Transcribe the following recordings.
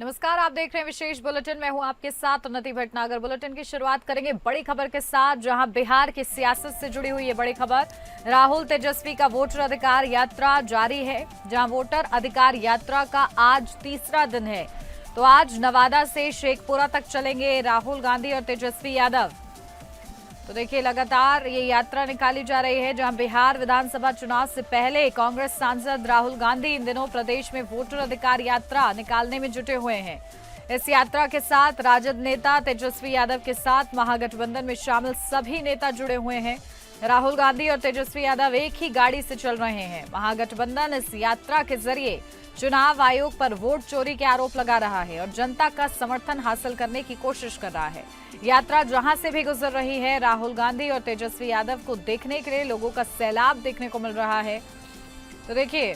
नमस्कार, आप देख रहे हैं विशेष बुलेटिन। मैं हूं आपके साथ उन्नति भटनागर। बुलेटिन की शुरुआत करेंगे बड़ी खबर के साथ, जहां बिहार की सियासत से जुड़ी हुई ये बड़ी खबर। राहुल तेजस्वी का वोटर अधिकार यात्रा जारी है, जहां वोटर अधिकार यात्रा का आज तीसरा दिन है। तो आज नवादा से शेखपुरा तक चलेंगे राहुल गांधी और तेजस्वी यादव। तो देखिए, लगातार ये यात्रा निकाली जा रही है, जहां बिहार विधानसभा चुनाव से पहले कांग्रेस सांसद राहुल गांधी इन दिनों प्रदेश में वोटर अधिकार यात्रा निकालने में जुटे हुए हैं। इस यात्रा के साथ राजद नेता तेजस्वी यादव के साथ महागठबंधन में शामिल सभी नेता जुड़े हुए हैं। राहुल गांधी और तेजस्वी यादव एक ही गाड़ी से चल रहे हैं। महागठबंधन इस यात्रा के जरिए चुनाव आयोग पर वोट चोरी के आरोप लगा रहा है और जनता का समर्थन हासिल करने की कोशिश कर रहा है। यात्रा जहां से भी गुजर रही है, राहुल गांधी और तेजस्वी यादव को देखने के लिए लोगों का सैलाब देखने को मिल रहा है। तो देखिए,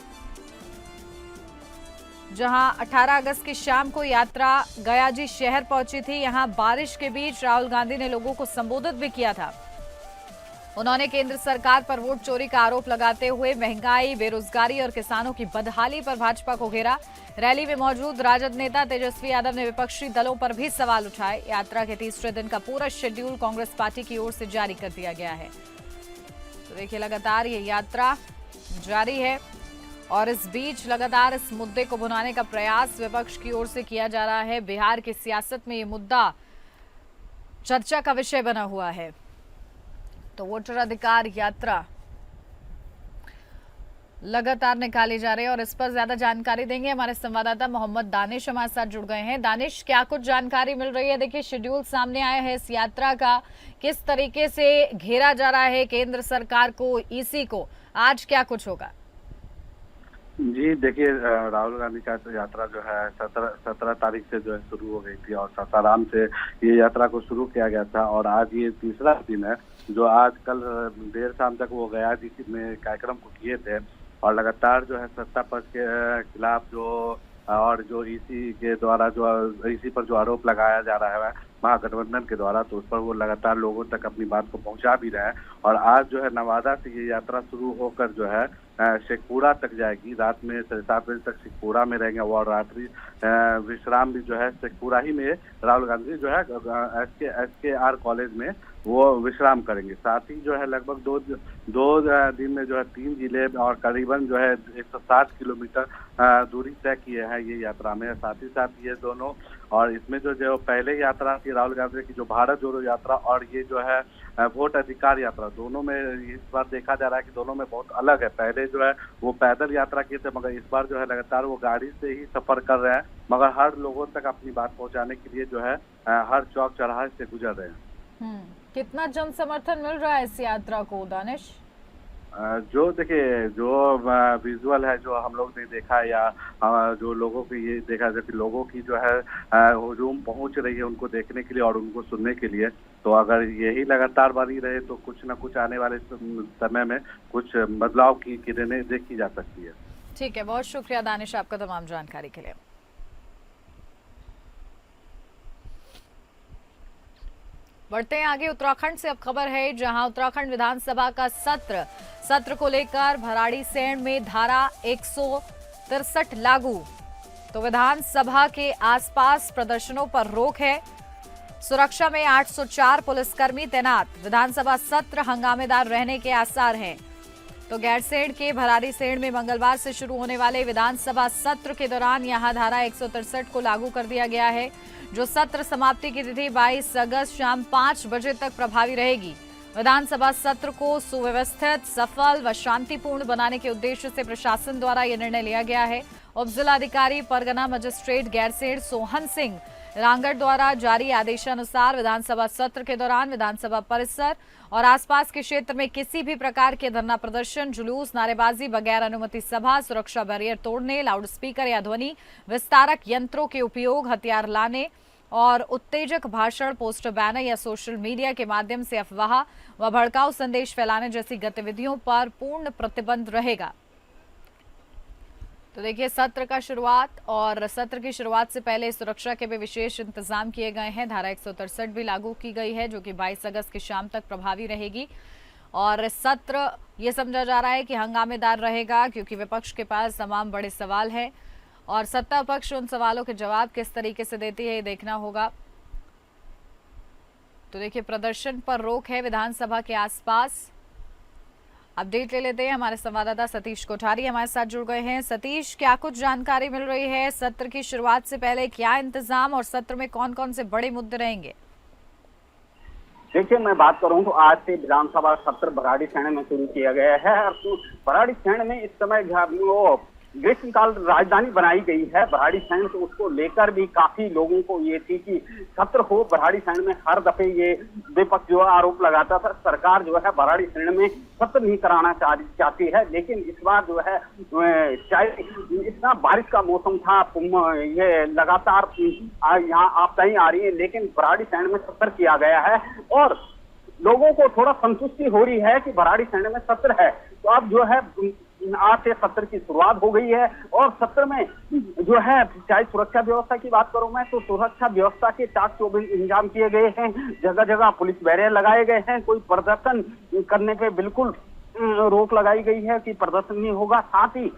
जहां 18 अगस्त की शाम को यात्रा गयाजी शहर पहुंची थी, यहां बारिश के बीच राहुल गांधी ने लोगों को संबोधित भी किया था। उन्होंने केंद्र सरकार पर वोट चोरी का आरोप लगाते हुए महंगाई, बेरोजगारी और किसानों की बदहाली पर भाजपा को घेरा। रैली में मौजूद राजद नेता तेजस्वी यादव ने विपक्षी दलों पर भी सवाल उठाए। यात्रा के तीसरे दिन का पूरा शेड्यूल कांग्रेस पार्टी की ओर से जारी कर दिया गया है। तो देखिए, लगातार ये यात्रा जारी है और इस बीच लगातार इस मुद्दे को भुनाने का प्रयास विपक्ष की ओर से किया जा रहा है। बिहार की सियासत में ये मुद्दा चर्चा का विषय बना हुआ है। तो वोटर अधिकार यात्रा लगातार निकाली जा रही है और इस पर ज्यादा जानकारी देंगे हमारे संवाददाता मोहम्मद दानिश हमारे साथ जुड़ गए हैं। दानिश, क्या कुछ जानकारी मिल रही है? देखिए, शेड्यूल सामने आया है इस यात्रा का, किस तरीके से घेरा जा रहा है केंद्र सरकार को, ईसी को, आज क्या कुछ होगा? जी देखिए, राहुल गांधी का यात्रा जो है 17 तारीख से जो है शुरू हो गई थी और सासाराम से ये यात्रा को शुरू किया गया था और आज ये तीसरा दिन है। जो आज कल देर शाम तक वो गया जी में कार्यक्रम को किए थे और लगातार जो है सत्ता पक्ष के खिलाफ जो और जो ईसी के द्वारा जो ईसी पर जो आरोप लगाया जा रहा है महागठबंधन के द्वारा, तो उस पर वो लगातार लोगों तक अपनी बात को पहुंचा भी रहे हैं। और आज जो है नवादा से ये यात्रा शुरू होकर जो है शेखपुरा तक जाएगी। रात में 7:30 बजे तक शेखपुरा में रहेंगे और रात्रि विश्राम भी जो है शेखपुरा ही में राहुल गांधी जो है SKR कॉलेज में वो विश्राम करेंगे। साथ ही जो है लगभग दो दिन में जो है 3 जिले और करीबन जो है 160 किलोमीटर दूरी तय किए हैं ये यात्रा में। साथ ही साथ ये दोनों और इसमें जो पहले यात्रा थी राहुल गांधी की, जो भारत जोड़ो यात्रा और ये जो है वोट अधिकार यात्रा, दोनों में इस बार देखा जा रहा है कि दोनों में बहुत अलग है। पहले जो है वो पैदल यात्रा किए थे, मगर इस बार जो है लगातार वो गाड़ी से ही सफर कर रहे हैं, मगर हर लोगों तक अपनी बात पहुंचाने के लिए जो है हर चौक चौराहे से गुजर रहे हैं। कितना जन समर्थन मिल रहा है इस यात्रा को, दानिश? जो देखिए, जो विजुअल है जो हम लोग ने देखा या जो लोगों को ये देखा जाए कि लोगों की जो है हुजूम पहुंच रही है उनको देखने के लिए और उनको सुनने के लिए। तो अगर यही लगातार बनी रहे तो कुछ न कुछ आने वाले समय में कुछ बदलाव की किरणें देखी जा सकती है। ठीक है, बहुत शुक्रिया दानिश आपका तमाम जानकारी के लिए। बढ़ते हैं आगे। उत्तराखंड से अब खबर है, जहां उत्तराखंड विधानसभा का सत्र को लेकर भराड़ीसैंण में धारा 163 लागू। तो विधानसभा के आसपास प्रदर्शनों पर रोक है। सुरक्षा में 804 पुलिसकर्मी तैनात। विधानसभा सत्र हंगामेदार रहने के आसार हैं। तो गैरसैंण के भराड़ीसैंण में मंगलवार से शुरू होने वाले विधानसभा सत्र के दौरान यहां धारा 163 को लागू कर दिया गया है, जो सत्र समाप्ति की तिथि 22 अगस्त शाम 5 बजे तक प्रभावी रहेगी। विधानसभा सत्र को सुव्यवस्थित, सफल व शांतिपूर्ण बनाने के उद्देश्य से प्रशासन द्वारा यह निर्णय लिया गया है। उप जिलाधिकारी परगना मजिस्ट्रेट गैरसैंण सोहन सिंह रांगड़ द्वारा जारी आदेशानुसार विधानसभा सत्र के दौरान विधानसभा परिसर और आसपास के क्षेत्र में किसी भी प्रकार के धरना प्रदर्शन, जुलूस, नारेबाजी बगैर अनुमति सभा, सुरक्षा बैरियर तोड़ने, लाउडस्पीकर या ध्वनि विस्तारक यंत्रों के उपयोग, हथियार लाने और उत्तेजक भाषण, पोस्टर, बैनर या सोशल मीडिया के माध्यम से अफवाह व भड़काऊ संदेश फैलाने जैसी गतिविधियों पर पूर्ण प्रतिबंध रहेगा। तो देखिए, सत्र की शुरुआत से पहले सुरक्षा के भी विशेष इंतजाम किए गए हैं। धारा 163 भी लागू की गई है, जो कि 22 अगस्त की शाम तक प्रभावी रहेगी। और सत्र ये समझा जा रहा है कि हंगामेदार रहेगा, क्योंकि विपक्ष के पास तमाम बड़े सवाल हैं और सत्ता पक्ष उन सवालों के जवाब किस तरीके से देती है ये देखना होगा। तो देखिए, प्रदर्शन पर रोक है विधानसभा के आसपास। अपडेट ले लेते हैं, हमारे संवाददाता सतीश कोठारी हमारे साथ जुड़ गए हैं। सतीश, क्या कुछ जानकारी मिल रही है? सत्र की शुरुआत से पहले क्या इंतजाम और सत्र में कौन कौन से बड़े मुद्दे रहेंगे? देखिए, मैं बात करूं तो आज से विधानसभा सत्र भराड़ीसैंण में शुरू किया गया है। और भराड़ीसैंण में इस समय वो ग्रीष्मकाल राजधानी बनाई गई है भराड़ीसैंण, तो उसको लेकर भी काफी लोगों को ये थी कि सत्र हो। भराड़ीसैंण में हर दफे ये विपक्ष जो आरोप लगाता था सरकार जो है भराड़ीसैंण में सत्र नहीं कराना चाहती है, लेकिन इस बार जो है चाहे इतना बारिश का मौसम था, ये लगातार यहाँ आपदाएं आ रही है, लेकिन भराड़ीसैंण में सत्र किया गया है और लोगों को थोड़ा संतुष्टि हो रही है कि भराड़ीसैंण में सत्र है। तो अब जो है आज से सत्र की शुरुआत हो गई है और सत्र में जो है चाहे सुरक्षा व्यवस्था की बात करूं मैं, तो सुरक्षा व्यवस्था के चाक चौबंद इंतजाम किए गए हैं। जगह जगह पुलिस बैरियर लगाए गए हैं। कोई प्रदर्शन करने पे बिल्कुल रोक लगाई गई है कि प्रदर्शन नहीं होगा। साथ ही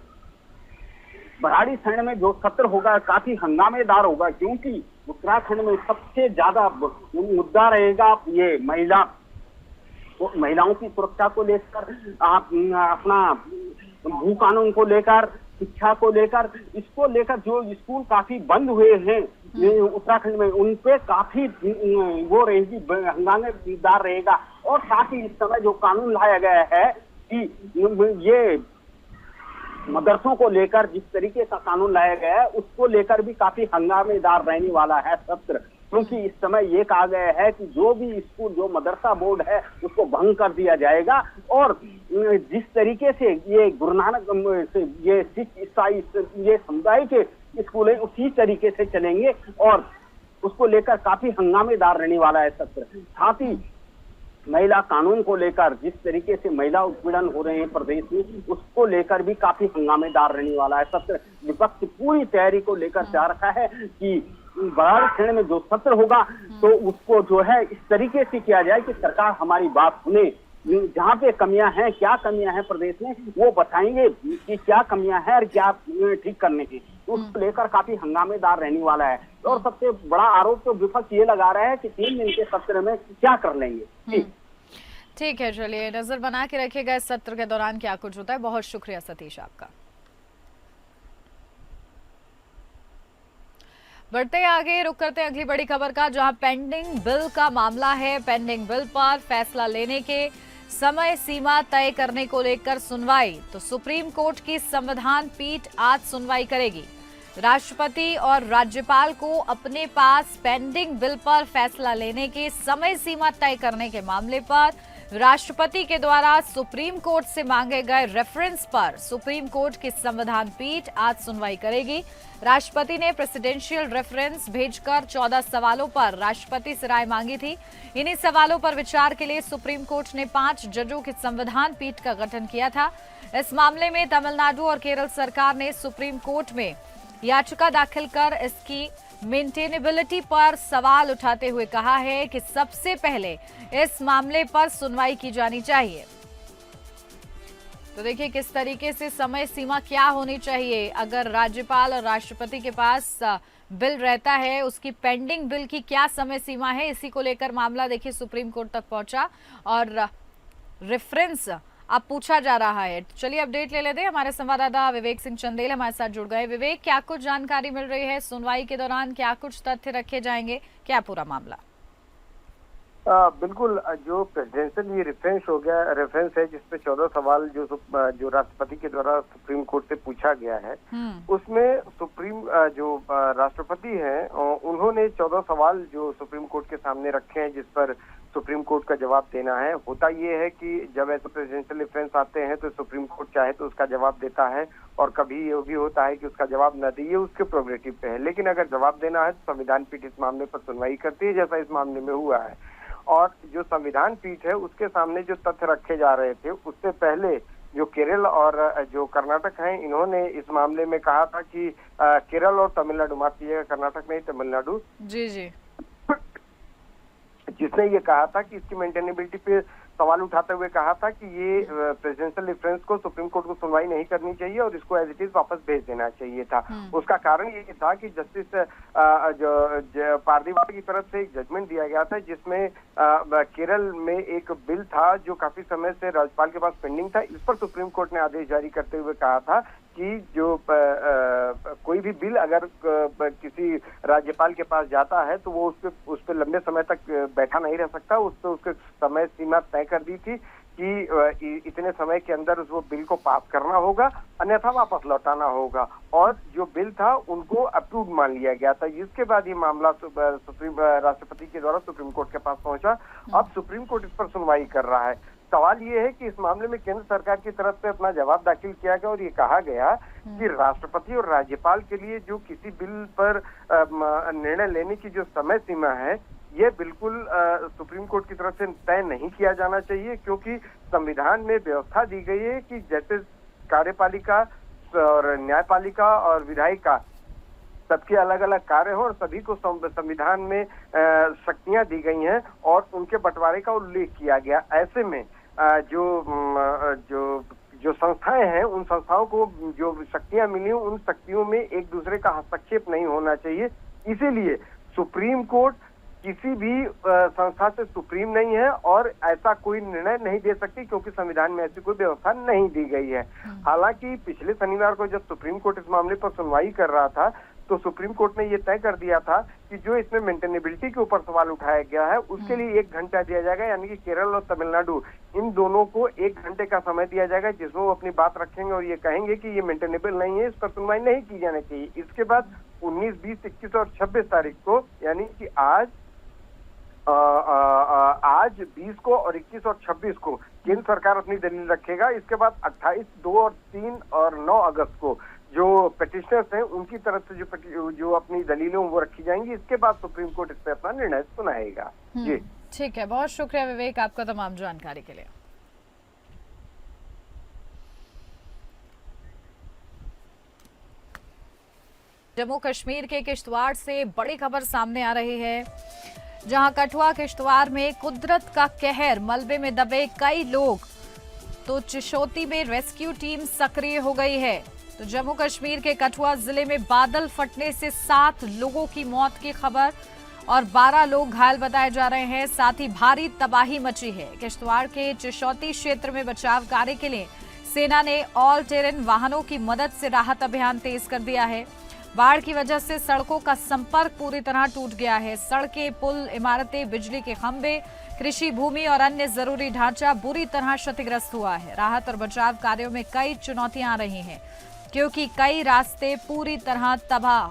भराड़ीसैंण में जो सत्र होगा काफी हंगामेदार होगा, क्योंकि उत्तराखंड में सबसे ज्यादा मुद्दा रहेगा ये महिलाओं की सुरक्षा को लेकर, अपना भू कानून को लेकर, शिक्षा को लेकर, इसको लेकर जो स्कूल काफी बंद हुए हैं उत्तराखंड में, उन पे काफी वो रहेगी, हंगामेदार रहेगा। और साथ ही इस समय जो कानून लाया गया है कि ये मदरसों को लेकर जिस तरीके का कानून लाया गया है उसको लेकर भी काफी हंगामेदार रहने वाला है सत्र, क्योंकि इस समय ये कहा गया है कि जो भी स्कूल, जो मदरसा बोर्ड है उसको भंग कर दिया जाएगा और जिस तरीके से ये गुरु नानक से ये सिख ईसाई ये समुदाय के स्कूल है उसी तरीके से चलेंगे और उसको लेकर काफी हंगामेदार रहने वाला है सत्र। साथ ही महिला कानून को लेकर जिस तरीके से महिला उत्पीड़न हो रहे हैं प्रदेश में, उसको लेकर भी काफी हंगामेदार रहने वाला है सत्र। विपक्ष पूरी तैयारी को लेकर जा रखा है कि भराड़ीसैंण में जो सत्र होगा तो उसको जो है इस तरीके से किया जाए कि सरकार हमारी बात सुने। जहाँ पे कमियां हैं, क्या कमियां हैं प्रदेश में, वो बताएंगे कि क्या कमियां हैं और क्या ठीक करने की, तो उसको लेकर काफी हंगामेदार रहने वाला है। और सबसे बड़ा आरोप तो विपक्ष ये लगा रहा है कि 3 दिन के सत्र में क्या कर लेंगे। ठीक है, चलिए नजर बना के रखिएगा इस सत्र के दौरान क्या कुछ होता है। बहुत शुक्रिया सतीश आपका। बढ़ते आगे, रुक करते हैं अगली बड़ी खबर का, जहां पेंडिंग बिल का मामला है। पेंडिंग बिल पर फैसला लेने के समय सीमा तय करने को लेकर सुनवाई। तो सुप्रीम कोर्ट की संविधान पीठ आज सुनवाई करेगी। राष्ट्रपति और राज्यपाल को अपने पास पेंडिंग बिल पर फैसला लेने की समय सीमा तय करने के मामले पर राष्ट्रपति के द्वारा सुप्रीम कोर्ट से मांगे गए रेफरेंस पर सुप्रीम कोर्ट की संविधान पीठ आज सुनवाई करेगी। राष्ट्रपति ने प्रेसिडेंशियल रेफरेंस भेजकर 14 सवालों पर राष्ट्रपति से राय मांगी थी। इन्हीं सवालों पर विचार के लिए सुप्रीम कोर्ट ने 5 जजों की संविधान पीठ का गठन किया था। इस मामले में तमिलनाडु और केरल सरकार ने सुप्रीम कोर्ट में याचिका दाखिल कर इसकी मेंटेनेबिलिटी पर सवाल उठाते हुए कहा है कि सबसे पहले इस मामले पर सुनवाई की जानी चाहिए। तो देखिए किस तरीके से समय सीमा क्या होनी चाहिए। अगर राज्यपाल और राष्ट्रपति के पास बिल रहता है, उसकी पेंडिंग बिल की क्या समय सीमा है, इसी को लेकर मामला देखिए सुप्रीम कोर्ट तक पहुंचा और रेफरेंस अब पूछा जा रहा है। चलिए अपडेट ले लेते हैं, हमारे संवाददाता विवेक सिंह चंदेल हमारे साथ जुड़ गए। विवेक, क्या कुछ जानकारी मिल रही है? सुनवाई के दौरान क्या कुछ तथ्य रखे जाएंगे, क्या पूरा मामला? बिल्कुल, जो प्रेसिडेंशियल ये रेफरेंस है जिसपे 14 सवाल जो राष्ट्रपति के द्वारा सुप्रीम कोर्ट से पूछा गया है, उसमें जो राष्ट्रपति हैं उन्होंने 14 सवाल जो सुप्रीम कोर्ट के सामने रखे हैं जिस पर सुप्रीम कोर्ट का जवाब देना है। होता ये है कि जब ऐसे प्रेसिडेंशियल रेफरेंस आते हैं तो सुप्रीम कोर्ट चाहे तो उसका जवाब देता है और कभी ये भी होता है कि उसका जवाब न दिए, उसके प्रोग्रेटिव पे है। लेकिन अगर जवाब देना है तो संविधान पीठ इस मामले पर सुनवाई करती है, जैसा इस मामले में हुआ है। और जो संविधान पीठ है उसके सामने जो तथ्य रखे जा रहे थे, उससे पहले जो केरल और जो कर्नाटक हैं, इन्होंने इस मामले में कहा था कि केरल और तमिलनाडु, माफ कीजिएगा कर्नाटक नहीं तमिलनाडु, जी, जिसने ये कहा था कि इसकी मेंटेनेबिलिटी पे सवाल उठाते हुए कहा था कि ये प्रेसिडेंशियल रेफरेंस को सुप्रीम कोर्ट को सुनवाई नहीं करनी चाहिए और इसको एज इट इज वापस भेज देना चाहिए था। उसका कारण ये था कि जस्टिस पारदीवाला की तरफ से एक जजमेंट दिया गया था जिसमें केरल में एक बिल था जो काफी समय से राज्यपाल के पास पेंडिंग था। इस पर सुप्रीम कोर्ट ने आदेश जारी करते हुए कहा था कि जो कोई भी बिल अगर किसी राज्यपाल के पास जाता है तो वो उस पे लंबे समय तक बैठा नहीं रह सकता। उस पे उसके समय सीमा तय कर दी थी कि इतने समय के अंदर उस वो बिल को पास करना होगा, अन्यथा वापस लौटाना होगा, और जो बिल था उनको अप्रूव मान लिया गया था। इसके बाद ये मामला राष्ट्रपति के द्वारा सुप्रीम कोर्ट के पास पहुंचा। अब सुप्रीम कोर्ट इस पर सुनवाई कर रहा है। सवाल ये है कि इस मामले में केंद्र सरकार की तरफ से अपना जवाब दाखिल किया गया और ये कहा गया कि राष्ट्रपति और राज्यपाल के लिए जो किसी बिल पर निर्णय लेने की जो समय सीमा है ये बिल्कुल सुप्रीम कोर्ट की तरफ से तय नहीं किया जाना चाहिए, क्योंकि संविधान में व्यवस्था दी गई है कि जैसे कार्यपालिका और न्यायपालिका और विधायिका सबके अलग अलग कार्य हो और सभी को संविधान में शक्तियां दी गई हैं और उनके बंटवारे का उल्लेख किया गया। ऐसे में जो संस्थाएं हैं उन संस्थाओं को जो शक्तियां मिली उन शक्तियों में एक दूसरे का हस्तक्षेप नहीं होना चाहिए। इसीलिए सुप्रीम कोर्ट किसी भी संस्था से सुप्रीम नहीं है और ऐसा कोई निर्णय नहीं दे सकती, क्योंकि संविधान में ऐसी कोई व्यवस्था नहीं दी गई है। हालांकि पिछले शनिवार को जब सुप्रीम कोर्ट इस मामले पर सुनवाई कर रहा था तो सुप्रीम कोर्ट ने ये तय कर दिया था कि जो इसमें मेंटेनेबिलिटी के ऊपर सवाल उठाया गया है उसके लिए 1 घंटा दिया जाएगा, यानी कि केरल और तमिलनाडु इन दोनों को 1 घंटे का समय दिया जाएगा जिसमें वो अपनी बात रखेंगे और ये कहेंगे कि ये मेंटेनेबल नहीं है, इस पर सुनवाई नहीं की जानी चाहिए। इसके बाद 19, 20, 21 और 26 तारीख को, यानी कि आज 20 को और 21 और 26 को केंद्र सरकार अपनी दलील रखेगा। इसके बाद 28, 2 और 3 और 9 अगस्त को जो पिटिशनर्स हैं उनकी तरफ से जो अपनी दलीलें वो रखी जाएंगी। इसके बाद सुप्रीम कोर्ट इस पर अपना निर्णय सुनाएगा। जी ठीक है, बहुत शुक्रिया विवेक आपका तमाम जानकारी के लिए। जम्मू कश्मीर के किश्तवाड़ से बड़ी खबर सामने आ रही है, जहां कठुआ किश्तवाड़ में कुदरत का कहर, मलबे में दबे कई लोग, तो चिशोती में रेस्क्यू टीम सक्रिय हो गई है। तो जम्मू कश्मीर के कठुआ जिले में बादल फटने से 7 लोगों की मौत की खबर और 12 लोग घायल बताए जा रहे हैं। साथ ही भारी तबाही मची है। किश्तवाड़ के चिशोती क्षेत्र में बचाव कार्य के लिए सेना ने ऑल टेरेन वाहनों की मदद से राहत अभियान तेज कर दिया है। बाढ़ की वजह से सड़कों का संपर्क पूरी तरह टूट गया है। सड़कें, पुल, इमारतें, बिजली के खंभे, कृषि भूमि और अन्य जरूरी ढांचा बुरी तरह क्षतिग्रस्त हुआ है। राहत और बचाव कार्यों में कई चुनौतियां आ रही हैं, क्योंकि कई रास्ते पूरी तरह तबाह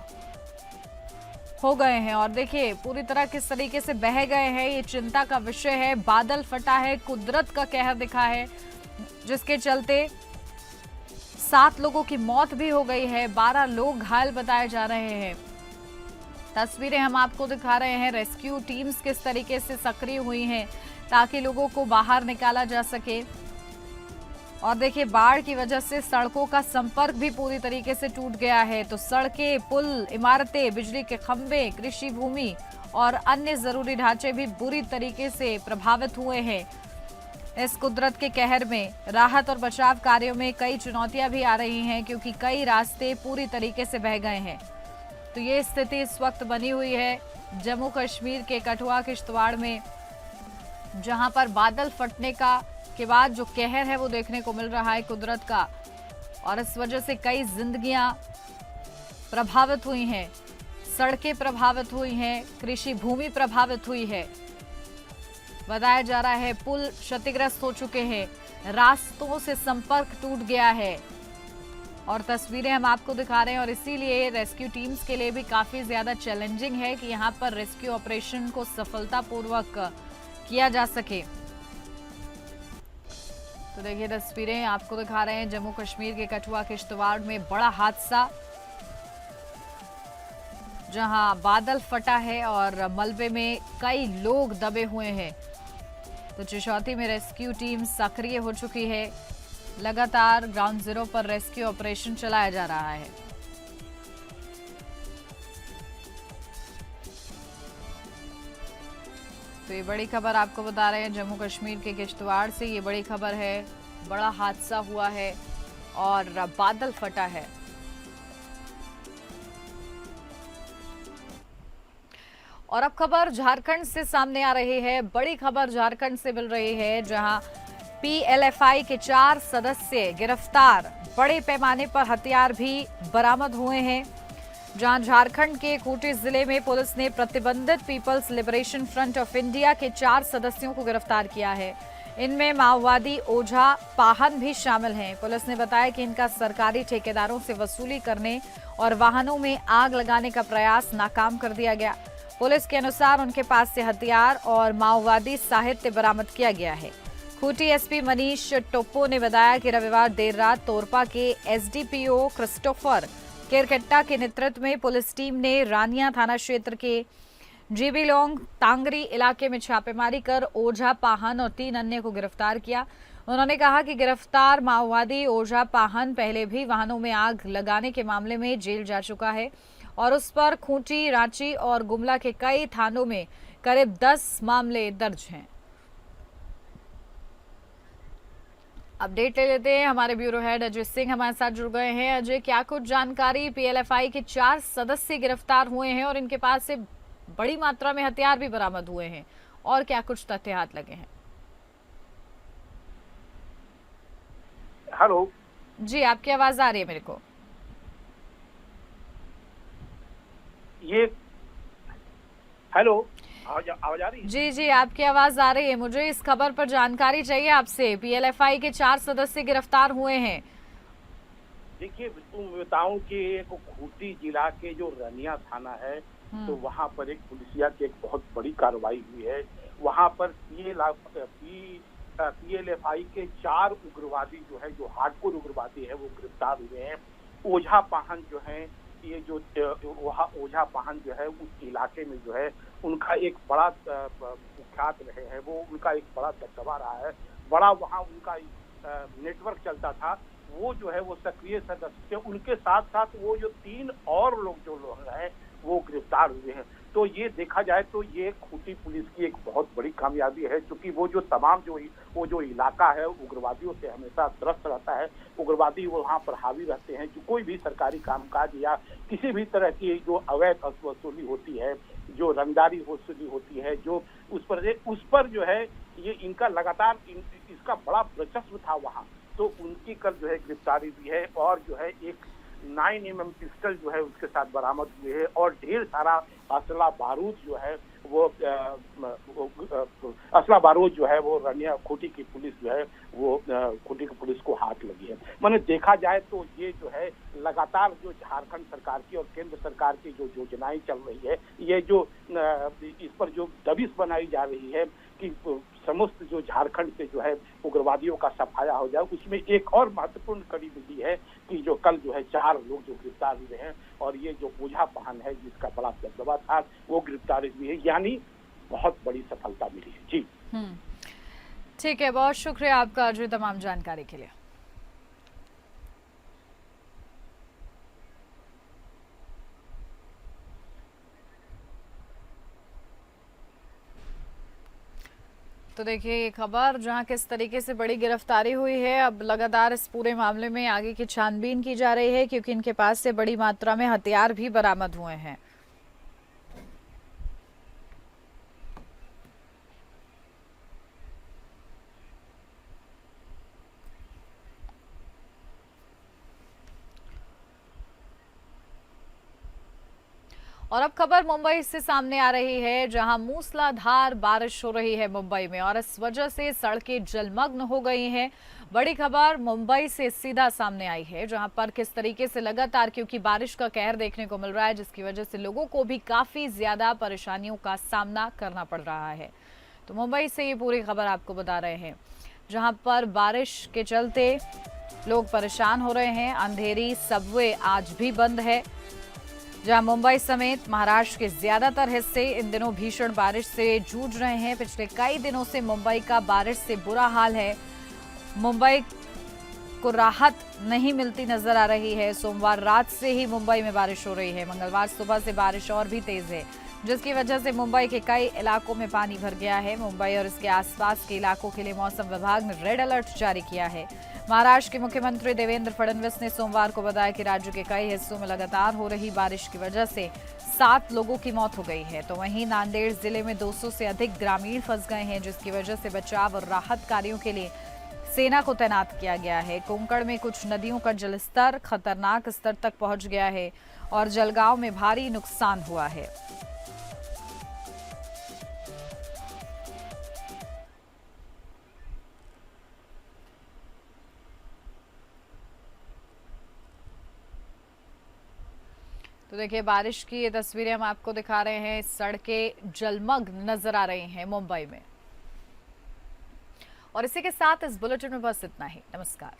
हो गए हैं। और देखिए पूरी तरह किस तरीके से बह गए हैं, ये चिंता का विषय है। बादल फटा है, कुदरत का कहर दिखा है, जिसके चलते 7 लोगों की मौत भी हो गई है, 12 लोग घायल बताए जा रहे हैं। तस्वीरें हम आपको दिखा रहे हैं, रेस्क्यू टीम्स किस तरीके से सक्रिय हुई हैं ताकि लोगों को बाहर निकाला जा सके। और देखिए बाढ़ की वजह से सड़कों का संपर्क भी पूरी तरीके से टूट गया है। तो सड़कें, पुल, इमारतें, बिजली के खंभे, कृषि भूमि और अन्य जरूरी ढांचे भी बुरी तरीके से प्रभावित हुए हैं। इस कुदरत के कहर में राहत और बचाव कार्यों में कई चुनौतियां भी आ रही हैं, क्योंकि कई रास्ते पूरी तरीके से बह गए हैं। तो ये स्थिति इस वक्त बनी हुई है जम्मू कश्मीर के कठुआ किश्तवाड़ में, जहां पर बादल फटने के बाद जो कहर है वो देखने को मिल रहा है कुदरत का, और इस वजह से कई जिंदगियां प्रभावित हुई हैं, सड़कें प्रभावित हुई हैं, कृषि भूमि प्रभावित हुई है। बताया जा रहा है पुल क्षतिग्रस्त हो चुके हैं, रास्तों से संपर्क टूट गया है। और तस्वीरें हम आपको दिखा रहे हैं, और इसीलिए रेस्क्यू टीम्स के लिए भी काफी ज्यादा चैलेंजिंग है कि यहां पर रेस्क्यू ऑपरेशन को सफलतापूर्वक किया जा सके। तो देखिए तस्वीरें आपको दिखा रहे हैं जम्मू कश्मीर के कठुआ किश्तवाड़ में बड़ा हादसा, जहां बादल फटा है और मलबे में कई लोग दबे हुए हैं। तो चिशोती में रेस्क्यू टीम सक्रिय हो चुकी है। लगातार ग्राउंड जीरो पर रेस्क्यू ऑपरेशन चलाया जा रहा है। तो ये बड़ी खबर आपको बता रहे हैं जम्मू कश्मीर के किश्तवाड़ से। ये बड़ी खबर है, बड़ा हादसा हुआ है और बादल फटा है। और अब खबर झारखंड से सामने आ रही है। बड़ी खबर झारखंड से मिल रही है, जहां पीएलएफआई के 4 सदस्य गिरफ्तार। बड़े पैमाने पर हथियार भी बरामद हुए हैं। जहां झारखंड के खूंटी जिले में पुलिस ने प्रतिबंधित People's Liberation Front of India के 4 सदस्यों को गिरफ्तार किया है। इनमें माओवादी ओझा पाहन भी शामिल हैं। पुलिस ने बताया कि इनका सरकारी ठेकेदारों से वसूली करने और वाहनों में आग लगाने का प्रयास नाकाम कर दिया गया। पुलिस के अनुसार उनके पास से हथियार और माओवादी साहित्य बरामद किया गया है। खूंटी एसपी मनीष टोप्पो ने बताया कि रविवार देर रात तोरपा के एसडीपीओ क्रिस्टोफर केरकेट्टा के नेतृत्व में पुलिस टीम ने रानिया थाना क्षेत्र के जीबीलोंग तांगरी इलाके में छापेमारी कर ओझा पाहन और 3 अन्य को गिरफ्तार किया। उन्होंने कहा कि गिरफ्तार माओवादी ओझा पाहन पहले भी वाहनों में आग लगाने के मामले में जेल जा चुका है और उस पर खूंटी, रांची और गुमला के कई थानों में करीब 10 मामले दर्ज हैं। अपडेट ले लेते हैं, हमारे ब्यूरो हेड अजय सिंह हमारे साथ जुड़ गए हैं। अजय, क्या कुछ जानकारी? पीएलएफआई के 4 सदस्य गिरफ्तार हुए हैं और इनके पास से बड़ी मात्रा में हथियार भी बरामद हुए हैं, और क्या कुछ तथ्य हाथ लगे हैं? हेलो जी, आपकी आवाज आ रही है मेरे को। ये हेलो आवाज आ रही है? जी जी, आपकी आवाज आ रही है। मुझे इस खबर पर जानकारी चाहिए आपसे। पीएलएफआई के 4 सदस्य गिरफ्तार हुए हैं। देखिए, बताऊं कि एक खूंटी जिला के जो रनिया थाना है, तो वहां पर एक पुलिसिया की एक बहुत बड़ी कार्रवाई हुई है। वहां पर पीएलएफआई के 4 उग्रवादी जो है, जो हार्डकोर उग्रवादी है, वो गिरफ्तार हुए हैं। ओझा पाहन जो है, ये जो ओझा पाहन जो है, उस इलाके में जो है उनका एक बड़ा कुख्यात रहे हैं, वो उनका एक बड़ा दबदबा रहा है, बड़ा वहाँ उनका नेटवर्क चलता था। वो जो है वो सक्रिय सदस्य, उनके साथ साथ वो जो 3 और लोग जो लोग हैं वो गिरफ्तार हुए हैं। तो ये देखा जाए तो ये खूंटी पुलिस की एक बहुत बड़ी कामयाबी है, क्योंकि वो जो तमाम वो जो इलाका है उग्रवादियों से हमेशा त्रस्त रहता है। उग्रवादी वहाँ पर हावी रहते हैं। जो कोई भी सरकारी कामकाज या किसी भी तरह की जो अवैध वसूली होती है, जो रंगदारी वसूली होती है, जो उस पर जो है ये इनका लगातार इसका बड़ा वर्चस्व था वहाँ। तो उनकी कल जो है गिरफ्तारी भी है, और जो है एक 9mm पिस्टल जो है उसके साथ बरामद हुए है, और ढेर सारा असला बारूद जो है वो असला बारूद जो है वो रनिया खूंटी की पुलिस जो है वो खूंटी की पुलिस को हाथ लगी है। मैंने देखा जाए तो ये जो है लगातार जो झारखंड सरकार की और केंद्र सरकार की जो योजनाएं चल रही है, ये जो इस पर जो दबिश बनाई जा रही है कि समस्त जो झारखंड से जो है उग्रवादियों का सफाया हो जाए, उसमें एक और महत्वपूर्ण कड़ी मिली है कि जो कल जो है 4 लोग जो गिरफ्तार हुए हैं, और ये जो ओझा पाहन है जिसका बड़ा दबदबा था, वो गिरफ्तार हुई है, यानी बहुत बड़ी सफलता मिली है। जी ठीक है, बहुत शुक्रिया आपका अजय तमाम जानकारी के लिए। तो देखिए ये खबर, जहां किस तरीके से बड़ी गिरफ्तारी हुई है। अब लगातार इस पूरे मामले में आगे की छानबीन की जा रही है, क्योंकि इनके पास से बड़ी मात्रा में हथियार भी बरामद हुए हैं। और अब खबर मुंबई से सामने आ रही है, जहां मूसलाधार बारिश हो रही है मुंबई में, और इस वजह से सड़कें जलमग्न हो गई हैं। बड़ी खबर मुंबई से सीधा सामने आई है, जहां पर किस तरीके से लगातार, क्योंकि बारिश का कहर देखने को मिल रहा है, जिसकी वजह से लोगों को भी काफी ज्यादा परेशानियों का सामना करना पड़ रहा है। तो मुंबई से ये पूरी खबर आपको बता रहे हैं, जहां पर बारिश के चलते लोग परेशान हो रहे हैं। अंधेरी सबवे आज भी बंद है, जहां मुंबई समेत महाराष्ट्र के ज्यादातर हिस्से इन दिनों भीषण बारिश से जूझ रहे हैं। पिछले कई दिनों से मुंबई का बारिश से बुरा हाल है। मुंबई को राहत नहीं मिलती नजर आ रही है। सोमवार रात से ही मुंबई में बारिश हो रही है। मंगलवार सुबह से बारिश और भी तेज है, जिसकी वजह से मुंबई के कई इलाकों में पानी भर गया है। मुंबई और इसके आसपास के इलाकों के लिए मौसम विभाग ने रेड अलर्ट जारी किया है। महाराष्ट्र के मुख्यमंत्री देवेंद्र फडणवीस ने सोमवार को बताया कि राज्य के कई हिस्सों में लगातार हो रही बारिश की वजह से 7 लोगों की मौत हो गई है। तो वहीं नांदेड़ जिले में 200 से अधिक ग्रामीण फंस गए हैं, जिसकी वजह से बचाव और राहत कार्यों के लिए सेना को तैनात किया गया है। कोंकण में कुछ नदियों का जलस्तर खतरनाक स्तर तक पहुंच गया है और जलगांव में भारी नुकसान हुआ है। तो देखिए, बारिश की ये तस्वीरें हम आपको दिखा रहे हैं। सड़कें जलमग्न नजर आ रही हैं मुंबई में। और इसी के साथ इस बुलेटिन में बस इतना ही। नमस्कार।